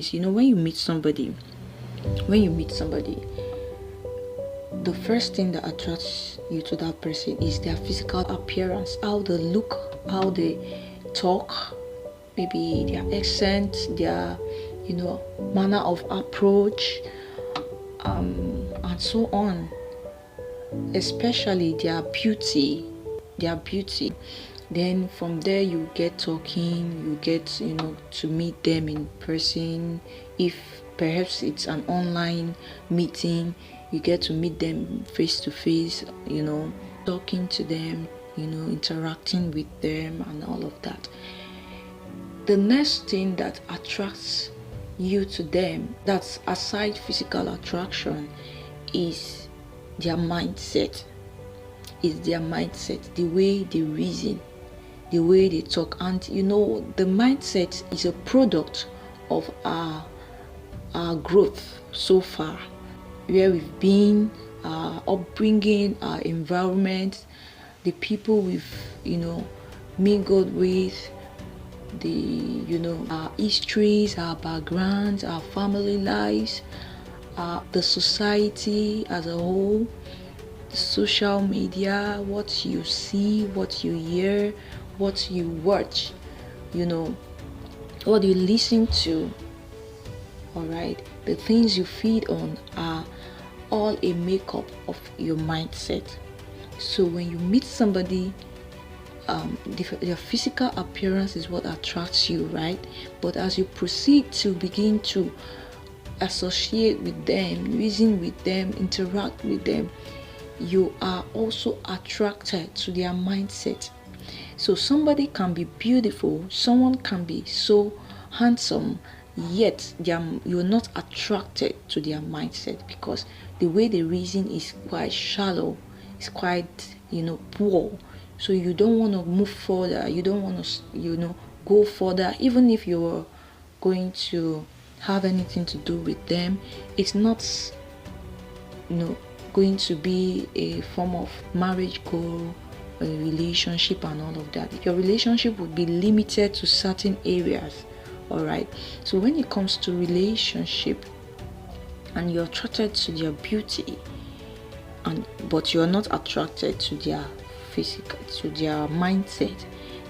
When you meet somebody, the first thing that attracts you to that person is their physical appearance, how they look, how they talk, maybe their accent, their manner of approach, and so on. Especially their beauty. Then from there you get talking, you get to meet them in person. If perhaps it's an online meeting, you get to meet them face to face, talking to them, interacting with them and all of that. The next thing that attracts you to them, that's aside physical attraction, is their mindset. The way they reason, the way they talk. And the mindset is a product of our growth so far, where we've been, our upbringing, our environment, the people we've mingled with, our histories, our backgrounds, our family lives, the society as a whole, social media, what you see, what you hear, what you watch, what you listen to. All right, the things you feed on are all a makeup of your mindset. So when you meet somebody, their physical appearance is what attracts you, right? But as you proceed to begin to associate with them, reason with them, interact with them, you are also attracted to their mindset. So somebody can be beautiful, someone can be so handsome, yet you're not attracted to their mindset, because the way they reason is quite shallow, it's quite poor. So you don't want to move further, you don't want to go further. Even if you're going to have anything to do with them, it's not going to be a form of marriage goal, a relationship and all of that. Your relationship would be limited to certain areas. All right, so when it comes to relationship and you're attracted to their beauty, but you're not attracted to their physical, to their mindset,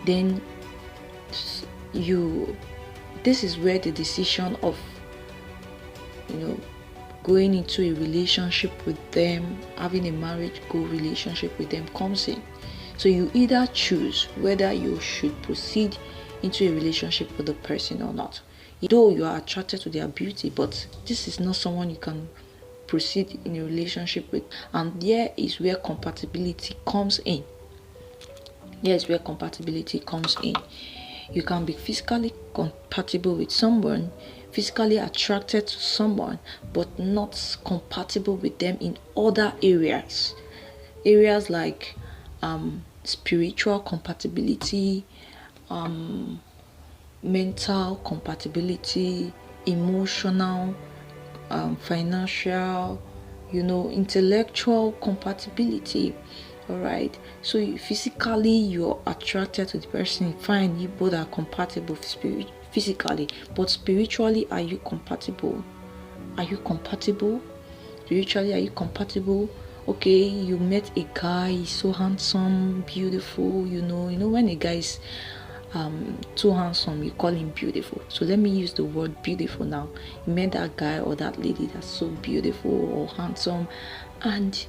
then this is where the decision of going into a relationship with them, having a marriage goal relationship with them comes in. So you either choose whether you should proceed into a relationship with the person or not. Though you are attracted to their beauty, but this is not someone you can proceed in a relationship with. And there is where compatibility comes in. You can be physically compatible with someone, physically attracted to someone, but not compatible with them in other areas. Areas like spiritual compatibility, mental compatibility, emotional, financial, intellectual compatibility. All right, so physically you're attracted to the person, fine, you both are compatible physically, but spiritually, are you compatible? Spiritually, are you compatible? Okay, you met a guy, he's so handsome, beautiful, when a guy is too handsome, you call him beautiful. So let me use the word beautiful now. You met that guy or that lady that's so beautiful or handsome, and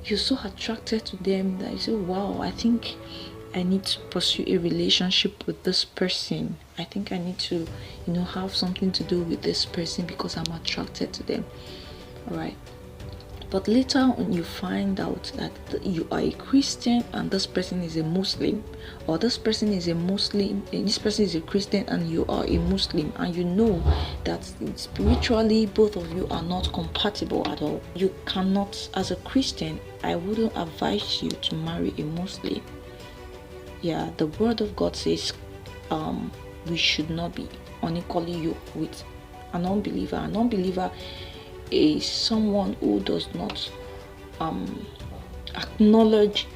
you're so attracted to them that you say, wow, I think I need to pursue a relationship with this person. I think I need to, have something to do with this person because I'm attracted to them. All right. But later on, you find out that you are a Christian and this person is a Muslim, or this person is a Muslim, and this person is a Christian and you are a Muslim, and you know that spiritually both of you are not compatible at all. You cannot, as a Christian, I wouldn't advise you to marry a Muslim. Yeah, the word of God says we should not be unequally yoked with an unbeliever. An unbeliever is someone who does not acknowledge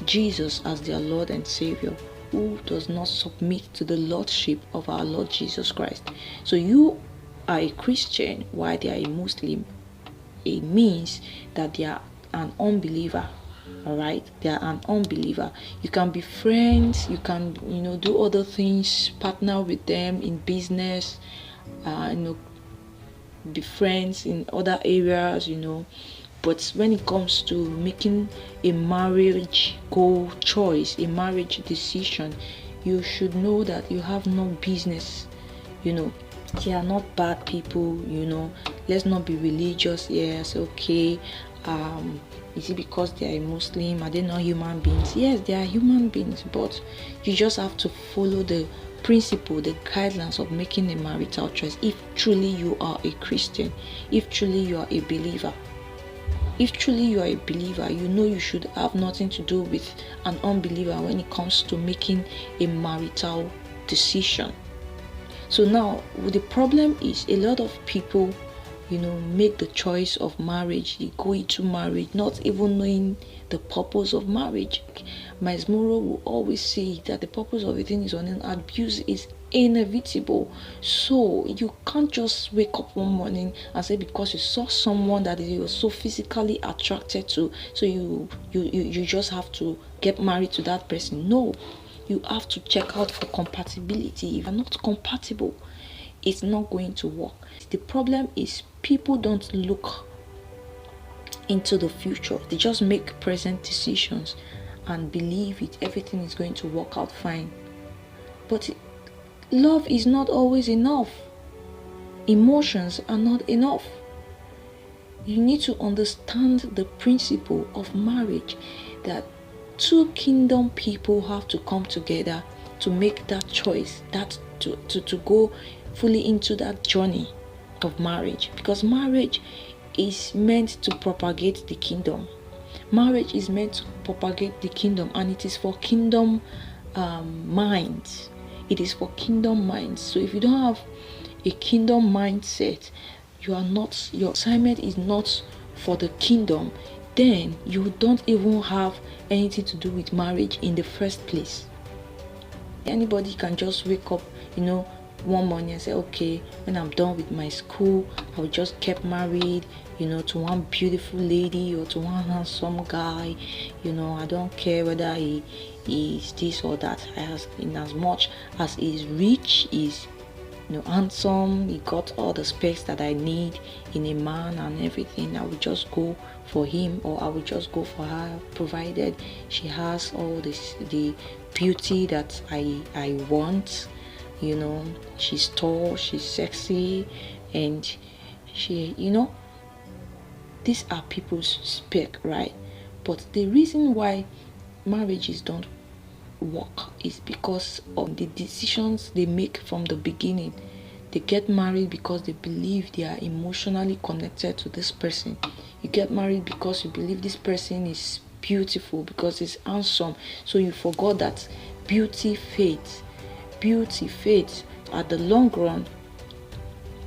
Jesus as their Lord and Savior, who does not submit to the Lordship of our Lord Jesus Christ. So you are a Christian while they are a Muslim, it means that they are an unbeliever. All right, they are an unbeliever. You can be friends, you can, do other things, partner with them in business, be friends in other areas, but when it comes to making a marriage goal choice, a marriage decision, you should know that you have no business. They are not bad people. Let's not be religious here. Say, okay, is it because they are a Muslim? Are they not human beings? Yes, they are human beings, but you just have to follow the principle, the guidelines of making a marital choice. If truly you are a Christian, if truly you are a believer, if truly you are a believer, you should have nothing to do with an unbeliever when it comes to making a marital decision. So now, the problem is a lot of people, make the choice of marriage. They go into marriage not even knowing the purpose of marriage. Miles Monroe will always say that the purpose of a thing is on abuse is inevitable. So you can't just wake up one morning and say because you saw someone that you were so physically attracted to, so you just have to get married to that person. No, you have to check out for compatibility. If you're not compatible, it's not going to work. The problem is people don't look into the future. They just make present decisions and believe everything is going to work out fine. But love is not always enough. Emotions are not enough. You need to understand the principle of marriage, that two kingdom people have to come together to make that choice, that to go fully into that journey of marriage, because marriage is meant to propagate the kingdom. Marriage is meant to propagate the kingdom, and it is for kingdom minds. It is for kingdom minds. So if you don't have a kingdom mindset, your assignment is not for the kingdom, then you don't even have anything to do with marriage in the first place. Anybody can just wake up, one morning and say, okay, when I'm done with my school, I will just get married, to one beautiful lady or to one handsome guy. I don't care whether he is this or that. In as much as he's rich, he's handsome, he got all the specs that I need in a man and everything, I will just go for him, or I will just go for her, provided she has all the beauty that I want. She's tall, she's sexy, and she, these are people's spec, right? But the reason why marriages don't work is because of the decisions they make from the beginning. They get married because they believe they are emotionally connected to this person. You get married because you believe this person is beautiful, because it's handsome. So you forgot that beauty fades. Beauty fades. At the long run,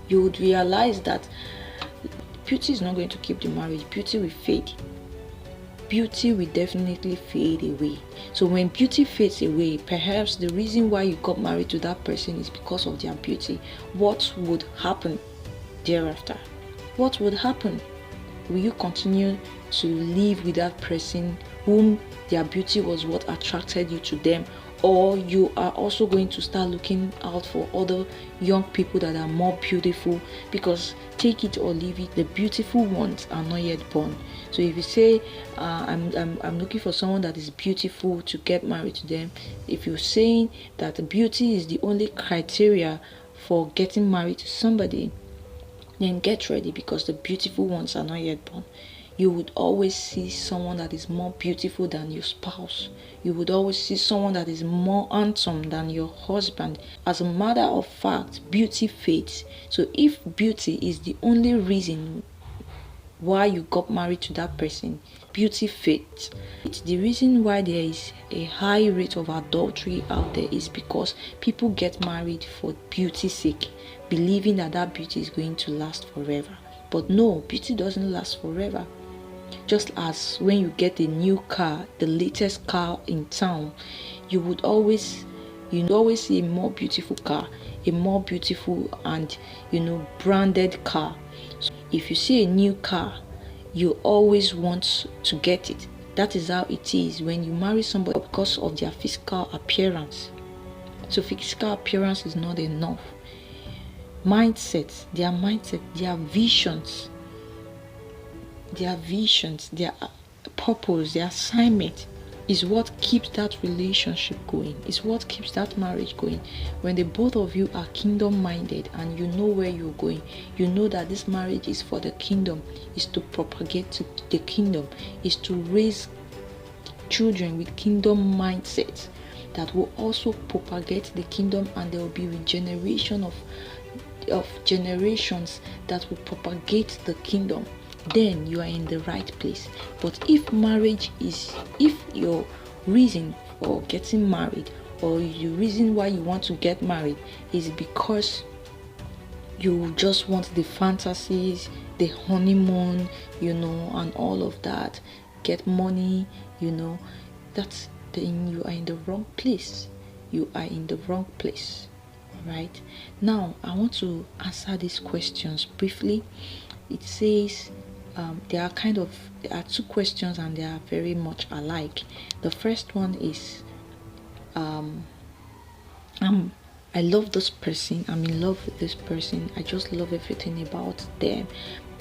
you would realize that beauty is not going to keep the marriage. Beauty will fade. Beauty will definitely fade away. So when beauty fades away, perhaps the reason why you got married to that person is because of their beauty. What would happen thereafter? What would happen? Will you continue to live with that person whom their beauty was what attracted you to them? Or you are also going to start looking out for other young people that are more beautiful? Because take it or leave it, the beautiful ones are not yet born. So if you say I'm looking for someone that is beautiful to get married to them, if you're saying that beauty is the only criteria for getting married to somebody, then get ready, because the beautiful ones are not yet born. You would always see someone that is more beautiful than your spouse. You would always see someone that is more handsome than your husband. As a matter of fact, beauty fades. So if beauty is the only reason why you got married to that person, beauty fades. It's the reason why there is a high rate of adultery out there, is because people get married for beauty's sake, believing that beauty is going to last forever. But no, beauty doesn't last forever. Just as when you get a new car, the latest car in town, you would always You always see a more beautiful car, a more beautiful and branded car. So if you see a new car, you always want to get it. That is how it is when you marry somebody, because of their physical appearance. So physical appearance is not enough. Their mindset, their visions, their purpose, their assignment is what keeps that relationship going, is what keeps that marriage going. When the both of you are kingdom minded and you know where you're going, you know that this marriage is for the kingdom, is to propagate the kingdom, is to raise children with kingdom mindset that will also propagate the kingdom, and there will be regeneration of generations that will propagate the kingdom. Then you are in the right place. But if your reason for getting married, or the reason why you want to get married is because you just want the fantasies, the honeymoon, and all of that, get money, that's then you are in the wrong place. You are in the wrong place. Right now, I want to answer these questions briefly. It says there are two questions and they are very much alike. The first one is I love this person, I'm in love with this person, I just love everything about them,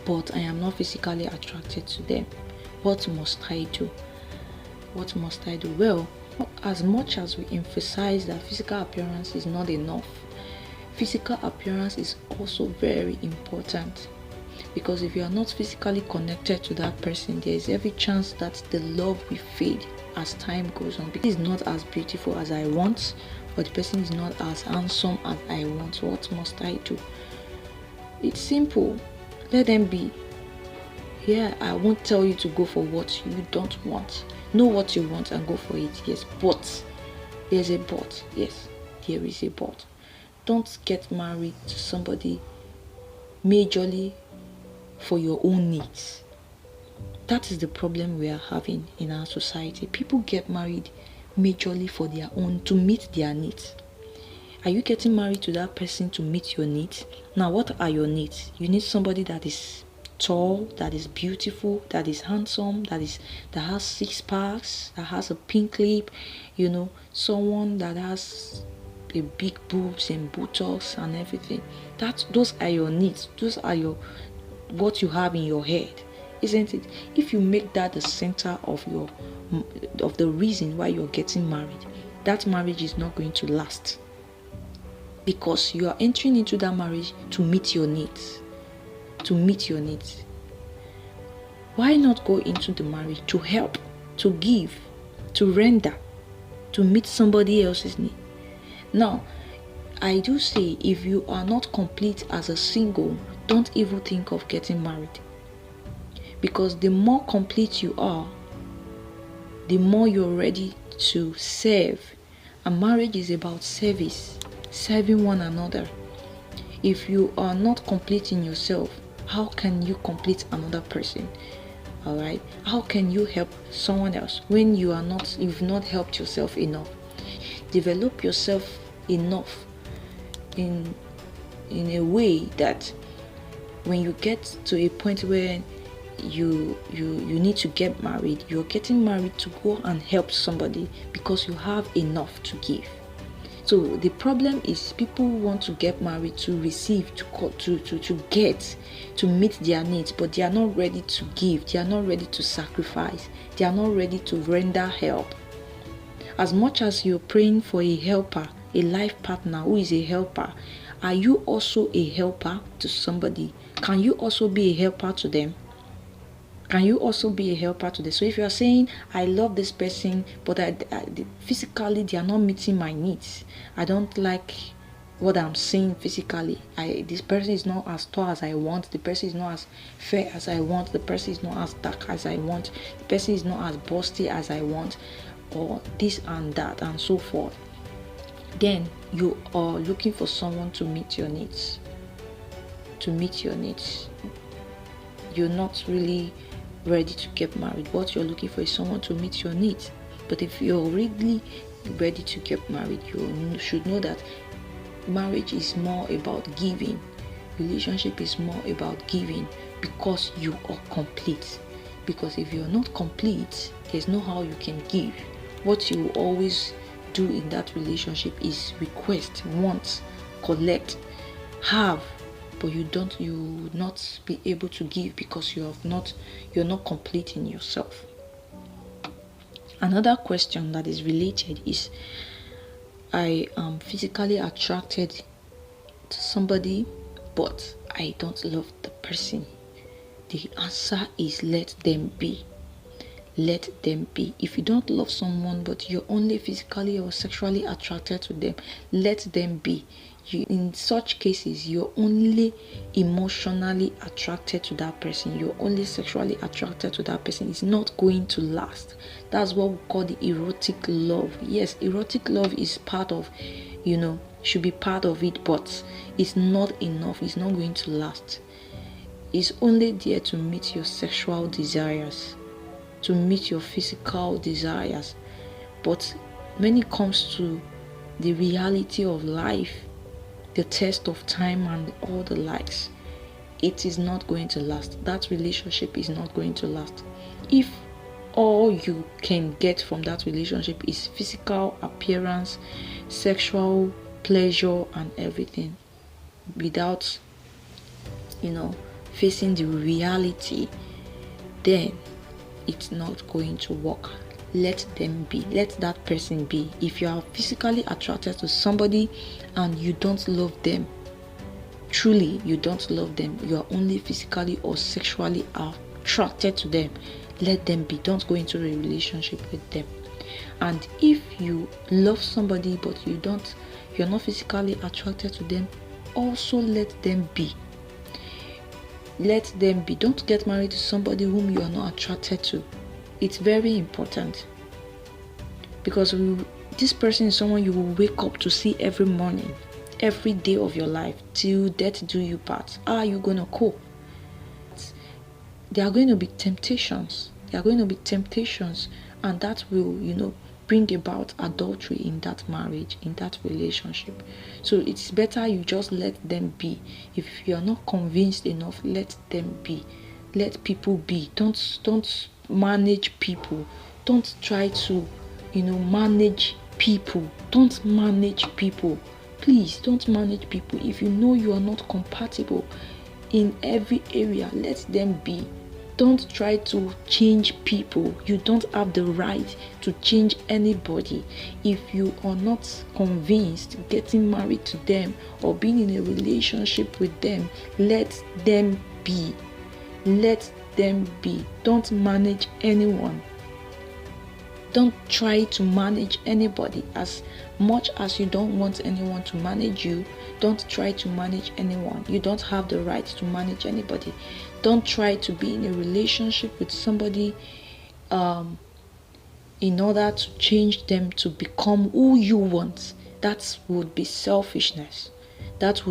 but I am not physically attracted to them. What must I do? Well, as much as we emphasize that physical appearance is not enough, physical appearance is also very important, because if you are not physically connected to that person, there is every chance that the love will fade as time goes on, because it's not as beautiful as I want, or the person is not as handsome as I want. What must I do? It's simple. Let them be. Yeah, I won't tell you to go for what you don't want. Know what you want and go for it. Yes, but there's a but. Yes, there is a but. Don't get married to somebody majorly for your own needs. That is the problem we are having in our society. People get married majorly for their own, to meet their needs. Are you getting married to that person to meet your needs? Now, what are your needs? You need somebody that is tall, that is beautiful, that is handsome, that has six packs, that has a pink lip, someone that has a big boobs and buttocks and everything. Those are your needs. Those are what you have in your head, isn't it? If you make that the center of the reason why you're getting married, that marriage is not going to last, because you are entering into that marriage to meet your needs. Why not go into the marriage to help, to give, to render, to meet somebody else's need? Now, I do say, if you are not complete as a single, don't even think of getting married, because the more complete you are, the more you're ready to serve. And marriage is about service, serving one another. If you are not complete in yourself, how can you complete another person? All right, how can you help someone else when you've not helped yourself enough? Develop yourself enough in a way that when you get to a point where you need to get married, you're getting married to go and help somebody because you have enough to give. So the problem is, people want to get married to receive, to get, to meet their needs, but they are not ready to give, they are not ready to sacrifice, they are not ready to render help. As much as you're praying for a helper, a life partner who is a helper, are you also a helper to somebody? Can you also be a helper to them? Can you also be a helper to them? So if you are saying, I love this person, but physically they are not meeting my needs, I don't like what I'm seeing physically, this person is not as tall as I want, the person is not as fair as I want, the person is not as dark as I want, the person is not as busty as I want, or this and that and so forth, then you are looking for someone to meet your needs. You're not really ready to get married. What you're looking for is someone to meet your needs. But if you're really ready to get married, you should know that marriage is more about giving. Relationship is more about giving, because you are complete. Because if you're not complete, there's no how you can give. What you always do in that relationship is request, want, collect, have, but you not be able to give because you're not complete in yourself. Another question that is related is, I am physically attracted to somebody, but I don't love the person. The answer is, let them be. Let them be. If you don't love someone but you're only physically or sexually attracted to them, let them be. In such cases, you're only emotionally attracted to that person. You're only sexually attracted to that person. It's not going to last. That's what we call the erotic love. Yes, erotic love is part of, should be part of it, but it's not enough. It's not going to last. It's only there to meet your sexual desires, to meet your physical desires. But when it comes to the reality of life, the test of time and all the likes, it is not going to last. That relationship is not going to last. If all you can get from that relationship is physical appearance, sexual pleasure and everything, without facing the reality, then it's not going to work. Let them be. Let that person be. If you are physically attracted to somebody and you don't love them, truly you don't love them, you are only physically or sexually attracted to them, let them be. Don't go into a relationship with them. And if you love somebody but you're not physically attracted to them, also let them be. Let them be. Don't get married to somebody whom you are not attracted to. It's very important, because this person is someone you will wake up to see every morning, every day of your life, till death do you part. How are you going to cope? There are going to be temptations. And that will, bring about adultery in that marriage, in that relationship. So it's better you just let them be. If you're not convinced enough, let them be. Let people be. Don't manage people. Don't try to, manage people. Don't manage people. Please don't manage people. If you know you are not compatible in every area, let them be. Don't try to change people. You don't have the right to change anybody. If you are not convinced getting married to them or being in a relationship with them, let them be. Let them be. Don't manage anyone. Don't try to manage anybody. As much as you don't want anyone to manage you, don't try to manage anyone. You don't have the right to manage anybody. Don't try to be in a relationship with somebody in order to change them to become who you want. That would be selfishness. That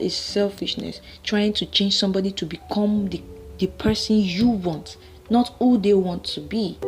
is selfishness. Trying to change somebody to become the person you want, not who they want to be.